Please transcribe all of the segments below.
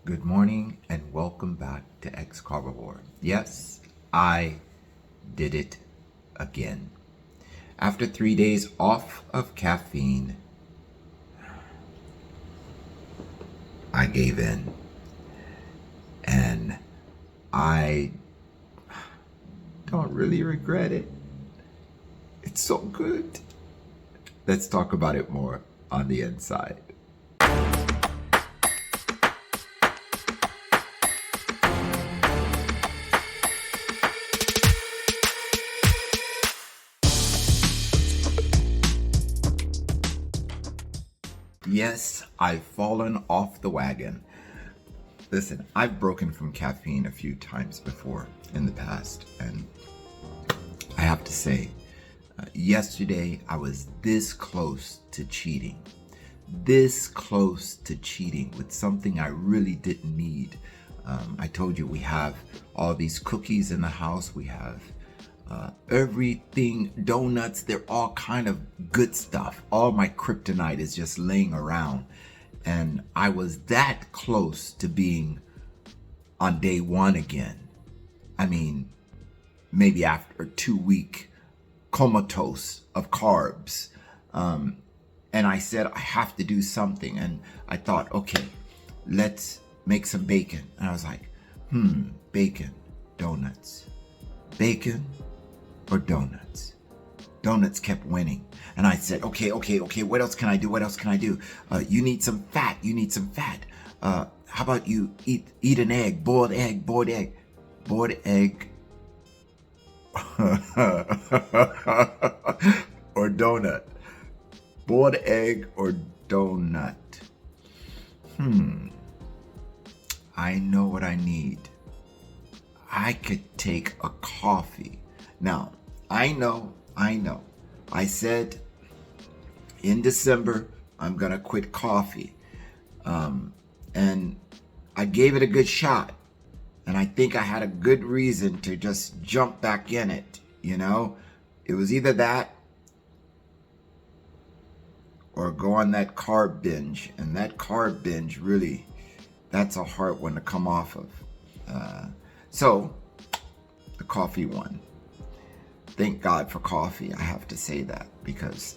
Good morning and welcome back to X-Carbovore. Yes, I did it again. After 3 days off of caffeine, I gave in. And I don't really regret it. It's so good. Let's talk about it more on the inside. Yes, I've fallen off the wagon. Listen, I've broken from caffeine a few times before in the past, and I have to say, yesterday I was this close to cheating. This close to cheating with something I really didn't need. I told you we have all these cookies in the house. We have everything, donuts, they're all kind of good stuff. All my kryptonite is just laying around. And I was that close to being on day one again. I mean, maybe after a 2-week comatose of carbs. And I said, I have to do something. And I thought, okay, let's make some bacon. And I was like, bacon, donuts, bacon or donuts. Donuts kept winning. And I said, okay, what else can I do? What else can I do? You need some fat. How about you eat an egg, boiled egg. Or donut. Boiled egg or donut. I know what I need. I could take a coffee. Now, I know. I said in December, I'm going to quit coffee. And I gave it a good shot. And I think I had a good reason to just jump back in it. You know, it was either that or go on that carb binge. And that carb binge really, that's a hard one to come off of. So the coffee won. Thank God for coffee, I have to say that, because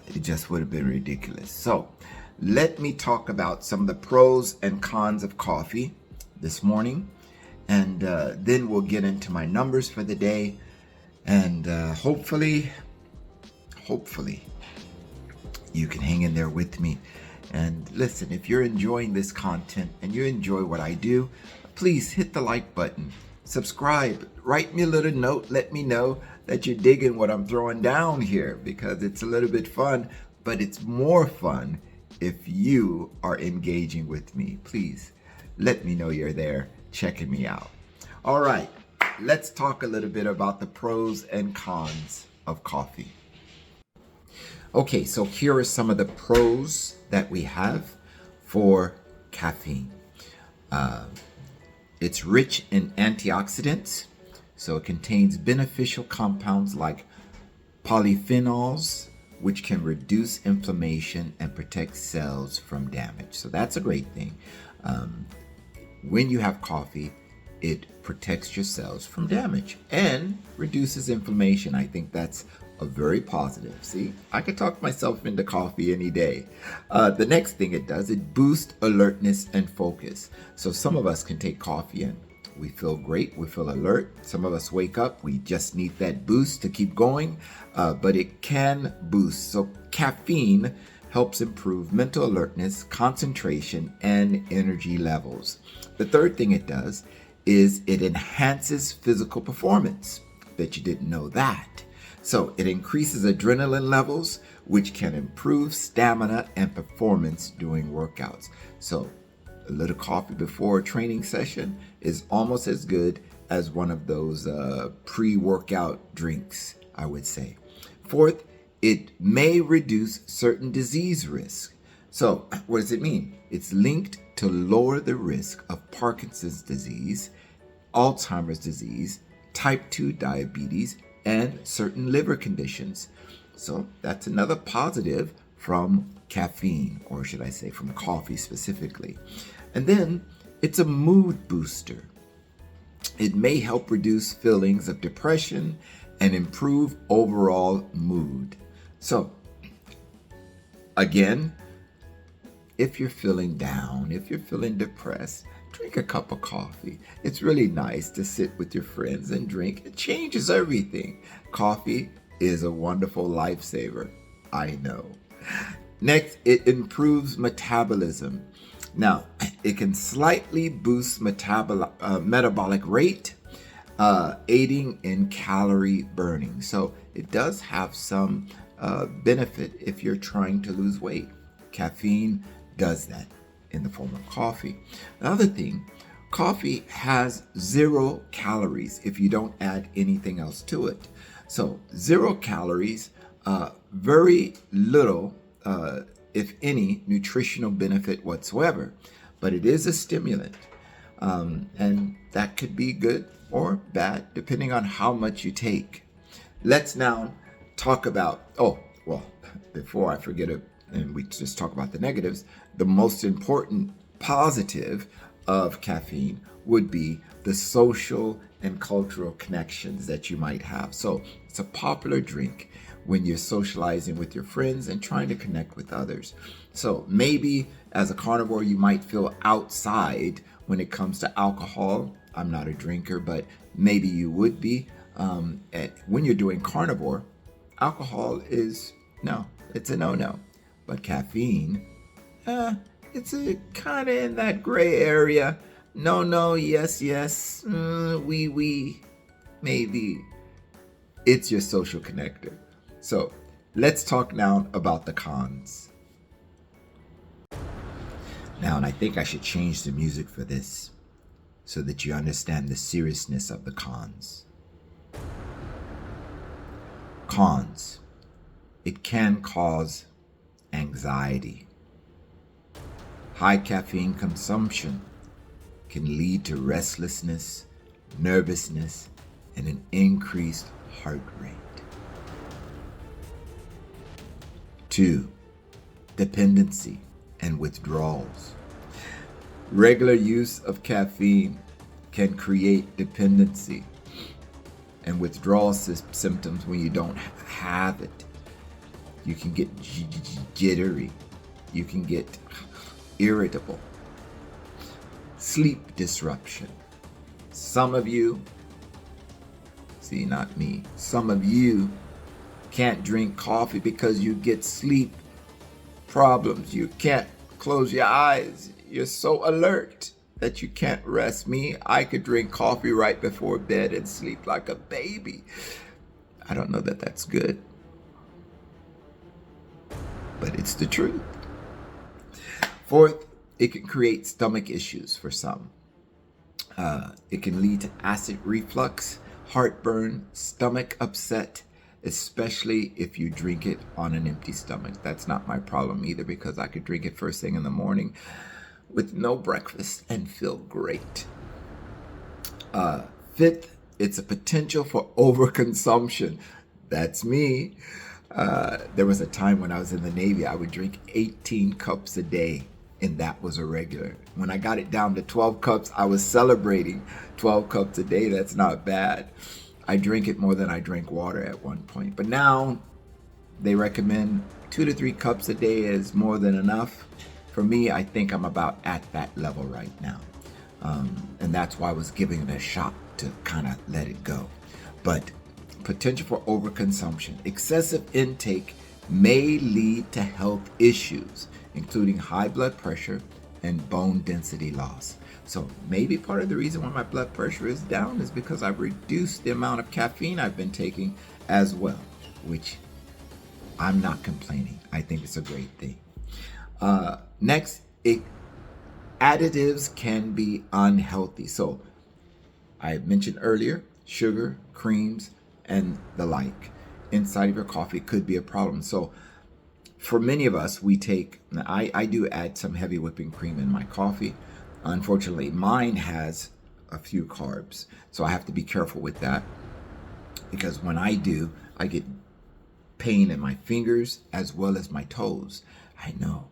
it just would have been ridiculous. So let me talk about some of the pros and cons of coffee this morning. And then we'll get into my numbers for the day. And hopefully, you can hang in there with me. And listen, if you're enjoying this content and you enjoy what I do, please hit the like button. Subscribe, write me a little note, let me know that you're digging what I'm throwing down here, because it's a little bit fun, but it's more fun if you are engaging with me. Please let me know you're there checking me out. All right, let's talk a little bit about the pros and cons of coffee. Okay, so here are some of the pros that we have for caffeine. It's rich in antioxidants, so it contains beneficial compounds like polyphenols, which can reduce inflammation and protect cells from damage. So that's a great thing. When you have coffee, it protects your cells from damage and reduces inflammation. I think that's a very positive. See, I could talk myself into coffee any day. The next thing it does, it boosts alertness and focus. So some of us can take coffee and we feel great, we feel alert. Some of us wake up, we just need that boost to keep going, but it can boost. So caffeine helps improve mental alertness, concentration, and energy levels. The third thing it does is it enhances physical performance. Bet you didn't know that. So it increases adrenaline levels, which can improve stamina and performance during workouts. So a little coffee before a training session is almost as good as one of those pre-workout drinks, I would say. Fourth, it may reduce certain disease risk. So what does it mean? It's linked to lower the risk of Parkinson's disease, Alzheimer's disease, type 2 diabetes, and certain liver conditions. So that's another positive from caffeine, or should I say from coffee specifically. And then it's a mood booster. It may help reduce feelings of depression and improve overall mood. So, again, if you're feeling down, if you're feeling depressed, drink a cup of coffee. It's really nice to sit with your friends and drink. It changes everything. Coffee is a wonderful lifesaver, I know. Next, it improves metabolism. Now, it can slightly boost metabolic rate, aiding in calorie burning. So it does have some benefit if you're trying to lose weight. Caffeine does that in the form of coffee. Another thing, coffee has 0 calories if you don't add anything else to it. So 0 calories, very little, if any, nutritional benefit whatsoever. But it is a stimulant, and that could be good or bad depending on how much you take. Let's now talk about, before I forget it, and we just talk about the negatives, the most important positive of caffeine would be the social and cultural connections that you might have. So it's a popular drink when you're socializing with your friends and trying to connect with others. So maybe as a carnivore, you might feel outside when it comes to alcohol. I'm not a drinker, but maybe you would be. When you're doing carnivore, alcohol is it's a no-no. But caffeine, it's a kind of in that gray area. No, yes, we, maybe. It's your social connector. So let's talk now about the cons. Now, and I think I should change the music for this so that you understand the seriousness of the cons. Cons. It can cause anxiety. High caffeine consumption can lead to restlessness, nervousness, and an increased heart rate. 2. Dependency and withdrawals. Regular use of caffeine can create dependency and withdrawal symptoms when you don't have it. You can get jittery. You can get irritable. Sleep disruption. Some of you, not me, some of you can't drink coffee because you get sleep problems. You can't close your eyes. You're so alert that you can't rest. Me, I could drink coffee right before bed and sleep like a baby. I don't know that that's good, but it's the truth. 4th, it can create stomach issues for some. It can lead to acid reflux, heartburn, stomach upset, especially if you drink it on an empty stomach. That's not my problem either, because I could drink it first thing in the morning with no breakfast and feel great. 5th, it's a potential for overconsumption. That's me. There was a time when I was in the Navy, I would drink 18 cups a day, and that was a regular. When I got it down to 12 cups, I was celebrating 12 cups a day. That's not bad. I drink it more than I drink water at one point. But now they recommend 2 to 3 cups a day is more than enough. For me, I think I'm about at that level right now. And that's why I was giving it a shot to kind of let it go. But potential for overconsumption. Excessive intake may lead to health issues, including high blood pressure and bone density loss. So maybe part of the reason why my blood pressure is down is because I've reduced the amount of caffeine I've been taking as well, which I'm not complaining. I think it's a great thing. Next, additives can be unhealthy. So I mentioned earlier, sugar, creams, and the like inside of your coffee could be a problem. So for many of us, I do add some heavy whipping cream in my coffee. Unfortunately, mine has a few carbs, so I have to be careful with that, because when I do, I get pain in my fingers as well as my toes. I know.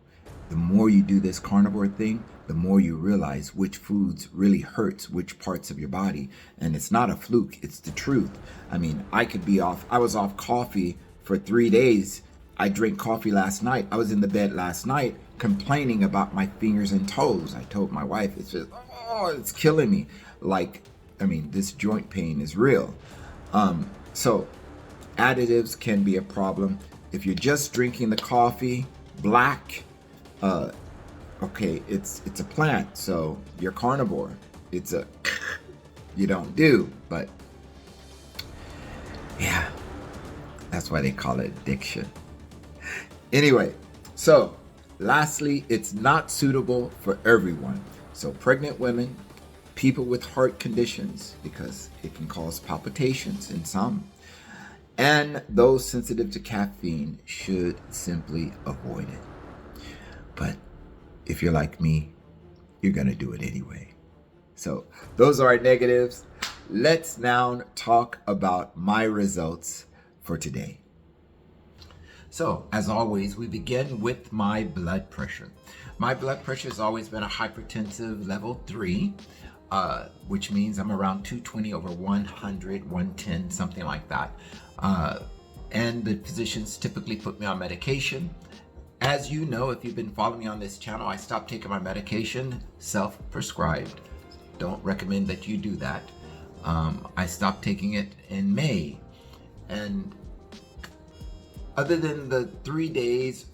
The more you do this carnivore thing, the more you realize which foods really hurts which parts of your body. And it's not a fluke, it's the truth. I mean, I was off coffee for 3 days. I drank coffee last night. I was in the bed last night complaining about my fingers and toes. I told my wife, it's killing me. This joint pain is real. So additives can be a problem. If you're just drinking the coffee, black, okay, it's a plant, so you're carnivore. You don't do, but yeah, that's why they call it addiction. Anyway, so lastly, it's not suitable for everyone. So pregnant women, people with heart conditions, because it can cause palpitations in some, and those sensitive to caffeine should simply avoid it. But if you're like me, you're going to do it anyway. So those are our negatives. Let's now talk about my results for today. So as always, we begin with my blood pressure. My blood pressure has always been a hypertensive level 3, which means I'm around 220 over 100, 110, something like that. And the physicians typically put me on medication. As you know, if you've been following me on this channel, I stopped taking my medication, self-prescribed. Don't recommend that you do that. I stopped taking it in May. And other than the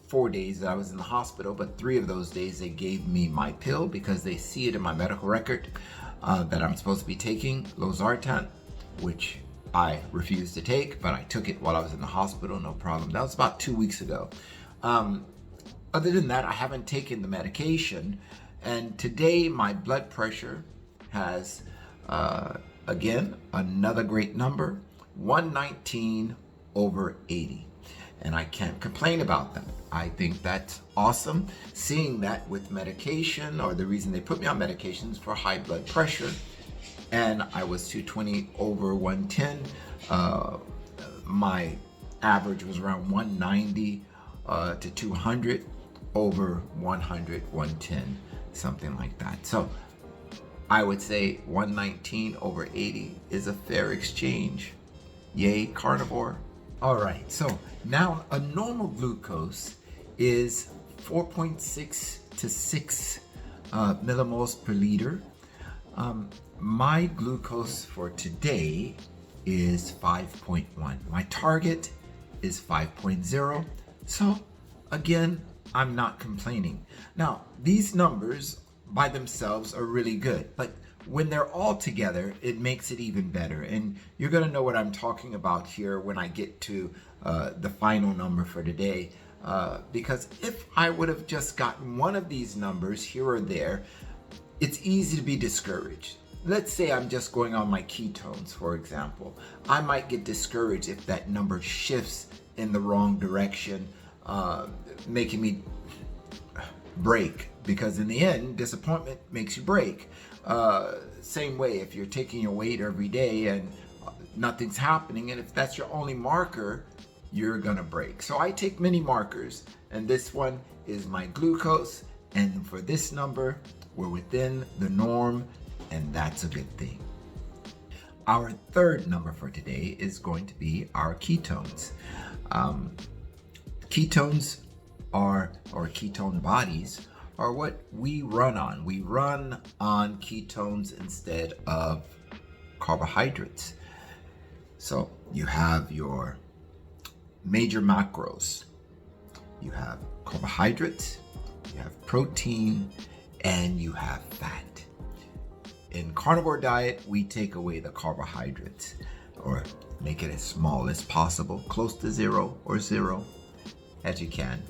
4 days that I was in the hospital, but 3 of those days they gave me my pill because they see it in my medical record that I'm supposed to be taking losartan, which I refused to take, but I took it while I was in the hospital, no problem. That was about 2 weeks ago. Other than that, I haven't taken the medication. And today my blood pressure has, again, another great number, 119 over 80. And I can't complain about that. I think that's awesome. Seeing that with medication, or the reason they put me on medications for high blood pressure, and I was 220 over 110. My average was around 190 to 200 over 100, 110, something like that. So I would say 119 over 80 is a fair exchange. Yay, carnivore. All right, so now a normal glucose is 4.6 to 6 millimoles per liter. My glucose for today is 5.1. My target is 5.0. So again, I'm not complaining. Now, these numbers by themselves are really good, but when they're all together, it makes it even better. And you're going to know what I'm talking about here when I get to the final number for today. Because if I would have just gotten one of these numbers here or there, it's easy to be discouraged. Let's say I'm just going on my ketones, for example. I might get discouraged if that number shifts in the wrong direction, making me break, because in the end, disappointment makes you break. Same way, if you're taking your weight every day and nothing's happening, and if that's your only marker, you're gonna break. So I take many markers, and this one is my glucose, and for this number, we're within the norm, and that's a good thing. Our third number for today is going to be our ketones. Ketones are, or ketone bodies, are what we run on. We run on ketones instead of carbohydrates. So you have your major macros. You have carbohydrates, you have protein, and you have fat. In carnivore diet, we take away the carbohydrates, or make it as small as possible, close to zero or zero as you can.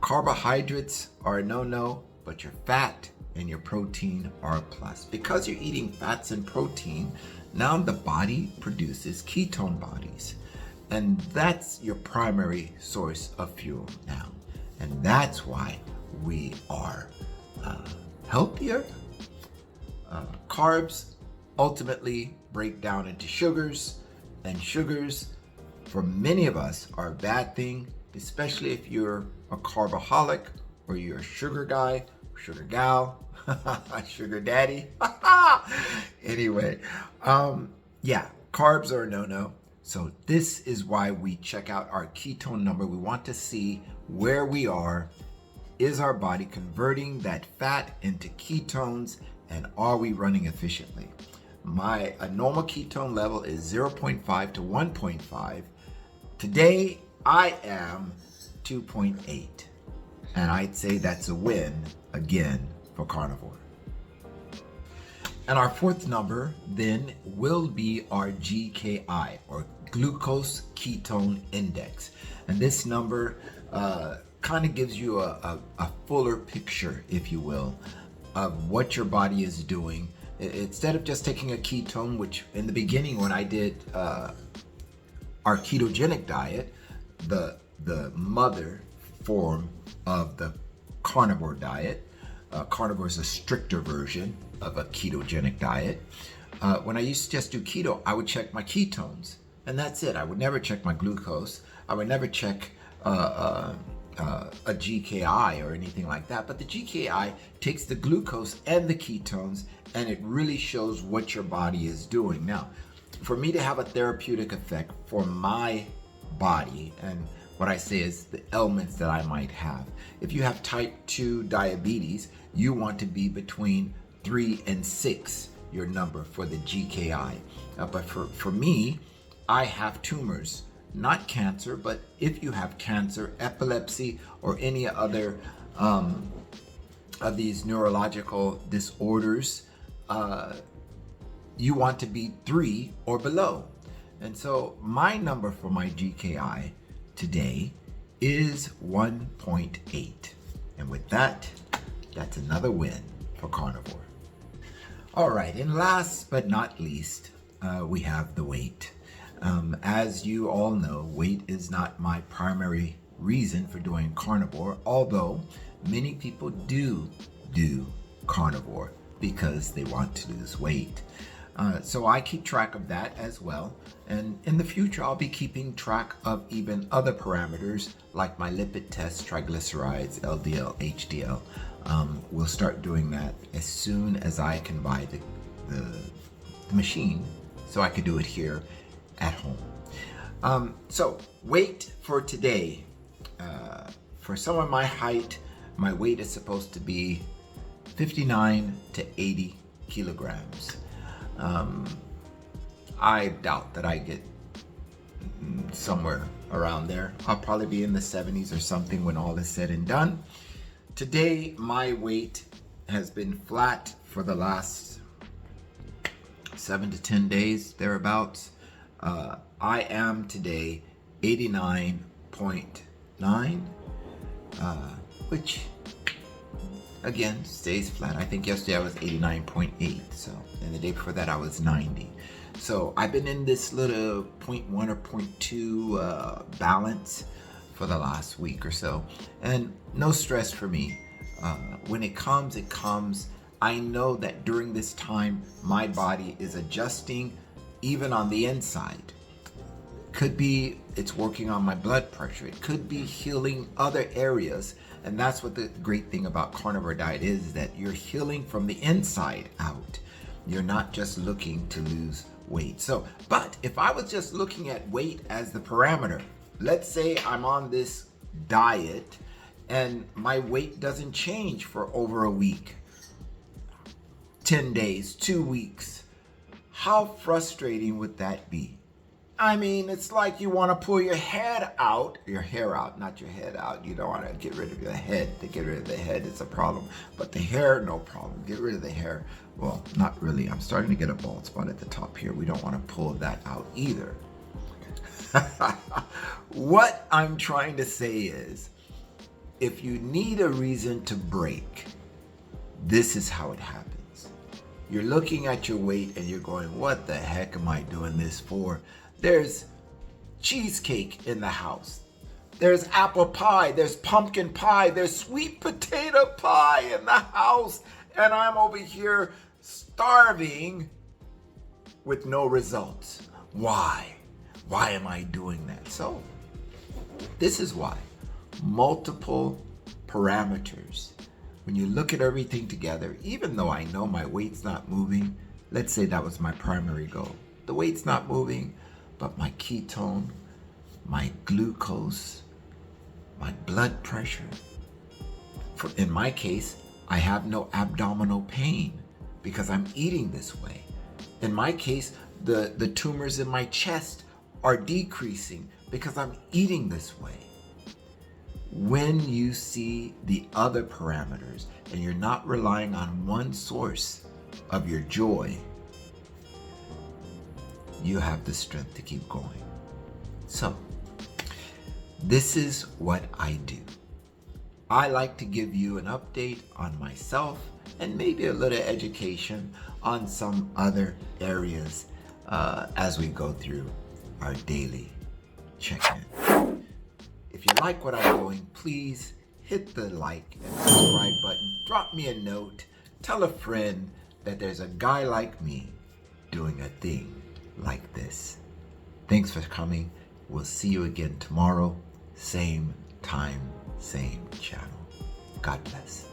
Carbohydrates are a no-no, but your fat and your protein are a plus. Because you're eating fats and protein, now the body produces ketone bodies. And that's your primary source of fuel now. And that's why we are healthier. Carbs ultimately break down into sugars, and sugars for many of us are a bad thing, especially if you're a carboholic or you're a sugar guy, sugar gal, sugar daddy. Anyway, yeah, carbs are a no-no. So this is why we check out our ketone number. We want to see where we are. Is our body converting that fat into ketones, and are we running efficiently? A normal ketone level is 0.5 to 1.5. Today, I am 2.8. And I'd say that's a win, again, for Carnivore. And our fourth number then will be our GKI, or Glucose Ketone Index. And this number kind of gives you a fuller picture, if you will, of what your body is doing. Instead of just taking a ketone, which in the beginning when I did our ketogenic diet, the mother form of the carnivore diet, carnivore is a stricter version of a ketogenic diet. When I used to just do keto, I would check my ketones, and that's it. I would never check my glucose. I would never check a GKI or anything like that. But the GKI takes the glucose and the ketones, and it really shows what your body is doing. Now, for me to have a therapeutic effect for my body, and what I say is the elements that I might have. If you have type 2 diabetes, you want to be between 3 and 6, your number for the GKI. But for me, I have tumors, not cancer, but if you have cancer, epilepsy, or any other of these neurological disorders, you want to be 3 or below. And so my number for my GKI today is 1.8. And with that, that's another win for Carnivore. All right, and last but not least, we have the weight. As you all know, weight is not my primary reason for doing Carnivore, although many people do Carnivore because they want to lose weight. So I keep track of that as well. And in the future, I'll be keeping track of even other parameters like my lipid test, triglycerides, LDL, HDL. We'll start doing that as soon as I can buy the machine so I could do it here at home. So weight for today. For some of my height, my weight is supposed to be 59 to 80 kilograms. I doubt that I get somewhere around there. I'll probably be in the 70s or something when all is said and done. Today, my weight has been flat for the last 7 to 10 days, thereabouts. I am today 89.9, which again stays flat. I think yesterday I was 89.8, so, and the day before that I was 90. So I've been in this little 0.1 or 0.2 balance for the last week or so, and no stress for me. When it comes, it comes. I know that during this time, my body is adjusting even on the inside. Could be it's working on my blood pressure. It could be healing other areas. And that's what the great thing about carnivore diet is that you're healing from the inside out. You're not just looking to lose weight. So, but if I was just looking at weight as the parameter, let's say I'm on this diet and my weight doesn't change for over a week, 10 days, 2 weeks, how frustrating would that be? I mean, it's like you want to pull your hair out, not your head out. You don't want to get rid of your head. To get rid of the head, it's a problem. But the hair, no problem. Get rid of the hair. Well, not really. I'm starting to get a bald spot at the top here. We don't want to pull that out either. What I'm trying to say is, if you need a reason to break, this is how it happens. You're looking at your weight and you're going, what the heck am I doing this for? There's cheesecake in the house. There's apple pie. There's pumpkin pie. There's sweet potato pie in the house. And I'm over here starving with no results. Why? Why am I doing that? So this is why. Multiple parameters. When you look at everything together, even though I know my weight's not moving, let's say that was my primary goal. The weight's not moving, but my ketone, my glucose, my blood pressure. In my case, I have no abdominal pain because I'm eating this way. In my case, the tumors in my chest are decreasing because I'm eating this way. When you see the other parameters and you're not relying on one source of your joy, you have the strength to keep going. So, this is what I do. I like to give you an update on myself and maybe a little education on some other areas as we go through our daily check-in. If you like what I'm doing, please hit the like and subscribe button. Drop me a note. Tell a friend that there's a guy like me doing a thing like this. Thanks for coming. We'll see you again tomorrow. Same time, same channel. God bless.